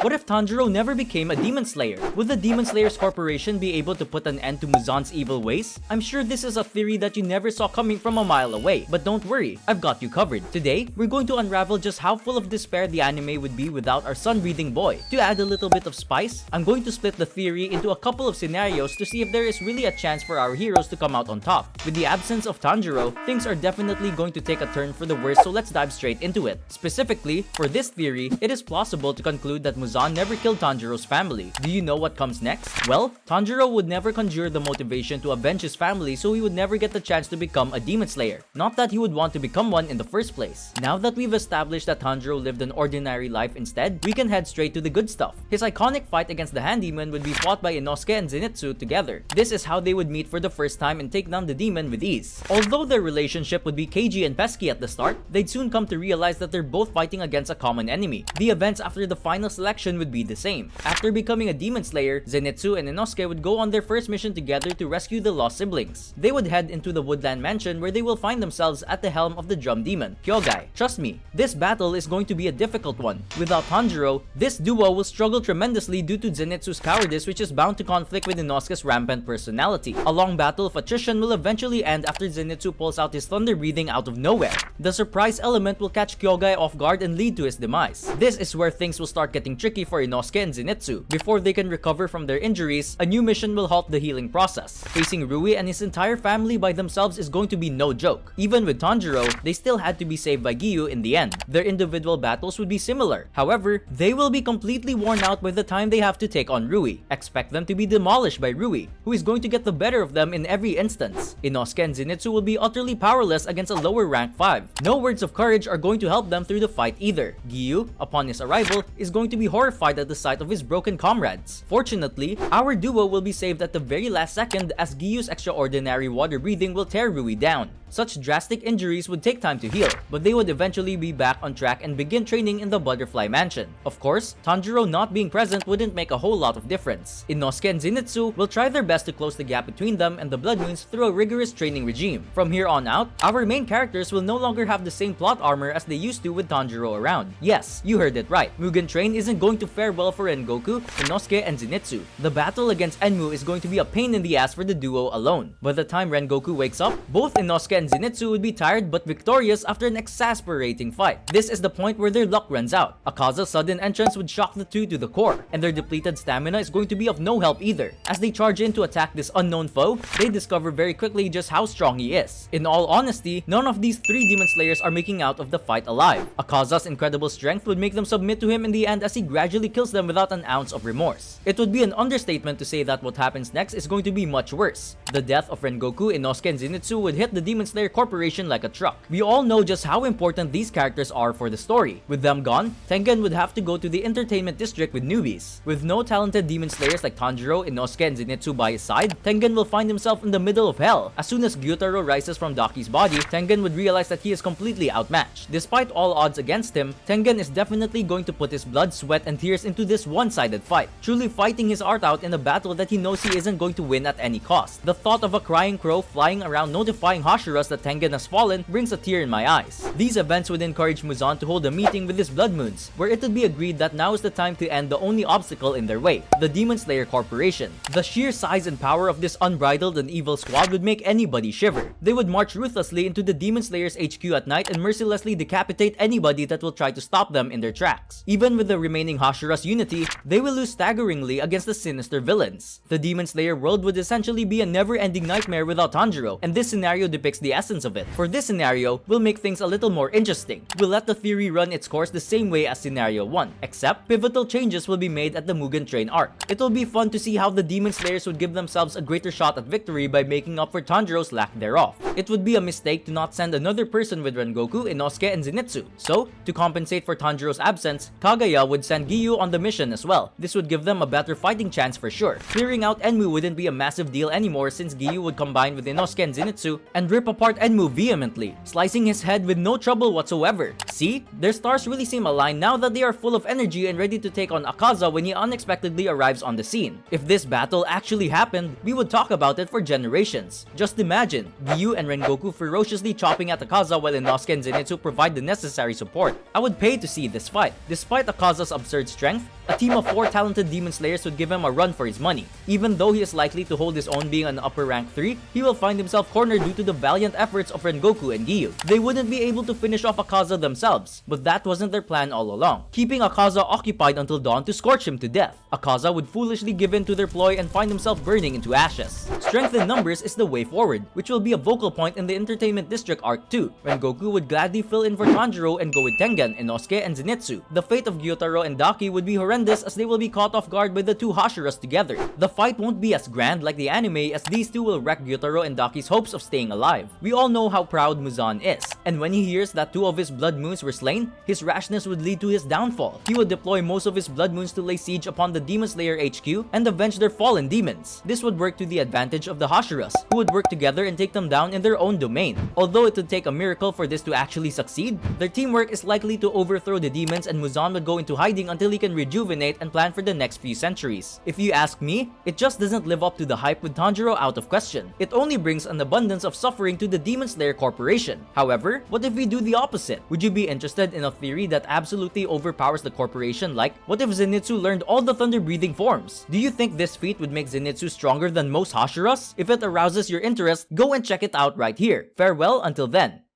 What if Tanjiro never became a Demon Slayer? Would the Demon Slayers Corporation be able to put an end to Muzan's evil ways? I'm sure this is a theory that you never saw coming from a mile away, but don't worry, I've got you covered. Today, we're going to unravel just how full of despair the anime would be without our sun-breathing boy. To add a little bit of spice, I'm going to split the theory into a couple of scenarios to see if there is really a chance for our heroes to come out on top. With the absence of Tanjiro, things are definitely going to take a turn for the worse, so let's dive straight into it. Specifically, for this theory, it is plausible to conclude that Muzan never killed Tanjiro's family. Do you know what comes next? Well, Tanjiro would never conjure the motivation to avenge his family, so he would never get the chance to become a Demon Slayer. Not that he would want to become one in the first place. Now that we've established that Tanjiro lived an ordinary life instead, we can head straight to the good stuff. His iconic fight against the Hand Demon would be fought by Inosuke and Zenitsu together. This is how they would meet for the first time and take down the demon with ease. Although their relationship would be cagey and pesky at the start, they'd soon come to realize that they're both fighting against a common enemy. The events after the final selection would be the same. After becoming a Demon Slayer, Zenitsu and Inosuke would go on their first mission together to rescue the lost siblings. They would head into the Woodland Mansion where they will find themselves at the helm of the Drum Demon, Kyogai. Trust me, this battle is going to be a difficult one. Without Tanjiro, this duo will struggle tremendously due to Zenitsu's cowardice, which is bound to conflict with Inosuke's rampant personality. A long battle of attrition will eventually end after Zenitsu pulls out his thunder breathing out of nowhere. The surprise element will catch Kyogai off guard and lead to his demise. This is where things will start getting tricky for Inosuke and Zenitsu. Before they can recover from their injuries, a new mission will halt the healing process. Facing Rui and his entire family by themselves is going to be no joke. Even with Tanjiro, they still had to be saved by Giyu in the end. Their individual battles would be similar. However, they will be completely worn out by the time they have to take on Rui. Expect them to be demolished by Rui, who is going to get the better of them in every instance. Inosuke and Zenitsu will be utterly powerless against a lower rank 5. No words of courage are going to help them through the fight either. Giyu, upon his arrival, is going to be horrified at the sight of his broken comrades. Fortunately, our duo will be saved at the very last second as Giyu's extraordinary water breathing will tear Rui down. Such drastic injuries would take time to heal, but they would eventually be back on track and begin training in the Butterfly Mansion. Of course, Tanjiro not being present wouldn't make a whole lot of difference. Inosuke and Zenitsu will try their best to close the gap between them and the Blood Moons through a rigorous training regime. From here on out, our main characters will no longer have the same plot armor as they used to with Tanjiro around. Yes, you heard it right. Mugen Train isn't going to fare well for Rengoku, Inosuke, and Zenitsu. The battle against Enmu is going to be a pain in the ass for the duo alone. By the time Rengoku wakes up, both Inosuke and Zenitsu would be tired but victorious after an exasperating fight. This is the point where their luck runs out. Akaza's sudden entrance would shock the two to the core, and their depleted stamina is going to be of no help either. As they charge in to attack this unknown foe, they discover very quickly just how strong he is. In all honesty, none of these three Demon Slayers are making out of the fight alive. Akaza's incredible strength would make them submit to him in the end as he gradually kills them without an ounce of remorse. It would be an understatement to say that what happens next is going to be much worse. The death of Rengoku, Inosuke, and Zenitsu would hit the Demon Slayer Corporation like a truck. We all know just how important these characters are for the story. With them gone, Tengen would have to go to the entertainment district with newbies. With no talented Demon Slayers like Tanjiro, Inosuke, and Zenitsu by his side, Tengen will find himself in the middle of hell. As soon as Gyutaro rises from Daki's body, Tengen would realize that he is completely outmatched. Despite all odds against him, Tengen is definitely going to put his blood, sweat, and tears into this one-sided fight, truly fighting his heart out in a battle that he knows he isn't going to win at any cost. The thought of a crying crow flying around notifying Hashiras that Tengen has fallen brings a tear in my eyes. These events would encourage Muzan to hold a meeting with his Blood Moons, where it would be agreed that now is the time to end the only obstacle in their way, the Demon Slayer Corporation. The sheer size and power of this unbridled and evil squad would make anybody shiver. They would march ruthlessly into the Demon Slayer's HQ at night and mercilessly decapitate anybody that will try to stop them in their tracks. Even with the remaining Hashiras unity, they will lose staggeringly against the sinister villains. The Demon Slayer world would essentially be a never-ending nightmare without Tanjiro, and this scenario depicts the essence of it. For this scenario, we'll make things a little more interesting. We'll let the theory run its course the same way as scenario 1, except pivotal changes will be made at the Mugen Train arc. It will be fun to see how the Demon Slayers would give themselves a greater shot at victory by making up for Tanjiro's lack thereof. It would be a mistake to not send another person with Rengoku, Inosuke, and Zenitsu. So, to compensate for Tanjiro's absence, Kagaya would send Giyu on the mission as well. This would give them a better fighting chance for sure. Clearing out Enmu wouldn't be a massive deal anymore since Giyu would combine with Inosuke and Zenitsu and rip apart apart and move vehemently, slicing his head with no trouble whatsoever. See? Their stars really seem aligned now that they are full of energy and ready to take on Akaza when he unexpectedly arrives on the scene. If this battle actually happened, we would talk about it for generations. Just imagine, Ryu and Rengoku ferociously chopping at Akaza while Inosuke and Zenitsu provide the necessary support. I would pay to see this fight. Despite Akaza's absurd strength, a team of 4 talented Demon Slayers would give him a run for his money. Even though he is likely to hold his own being an upper rank 3, he will find himself cornered due to the valiant efforts of Rengoku and Giyu. They wouldn't be able to finish off Akaza themselves, but that wasn't their plan all along, keeping Akaza occupied until dawn to scorch him to death. Akaza would foolishly give in to their ploy and find himself burning into ashes. Strength in numbers is the way forward, which will be a vocal point in the Entertainment District arc too. Rengoku would gladly fill in for Tanjiro and go with Tengen, Inosuke, and Zenitsu. The fate of Gyutaro and Daki would be horrendous as they will be caught off guard by the two Hashiras together. The fight won't be as grand like the anime as these two will wreck Gyutaro and Daki's hopes of staying alive. We all know how proud Muzan is, and when he hears that 2 of his blood moons were slain, his rashness would lead to his downfall. He would deploy most of his blood moons to lay siege upon the Demon Slayer HQ and avenge their fallen demons. This would work to the advantage of the Hashiras, who would work together and take them down in their own domain. Although it would take a miracle for this to actually succeed, their teamwork is likely to overthrow the demons and Muzan would go into hiding until he can rejuvenate and plan for the next few centuries. If you ask me, it just doesn't live up to the hype with Tanjiro out of question. It only brings an abundance of suffering to the Demon Slayer Corporation. However, what if we do the opposite? Would you be interested in a theory that absolutely overpowers the corporation? Like, what if Zenitsu learned all the thunder-breathing forms? Do you think this feat would make Zenitsu stronger than most Hashiras? If it arouses your interest, go and check it out right here. Farewell until then.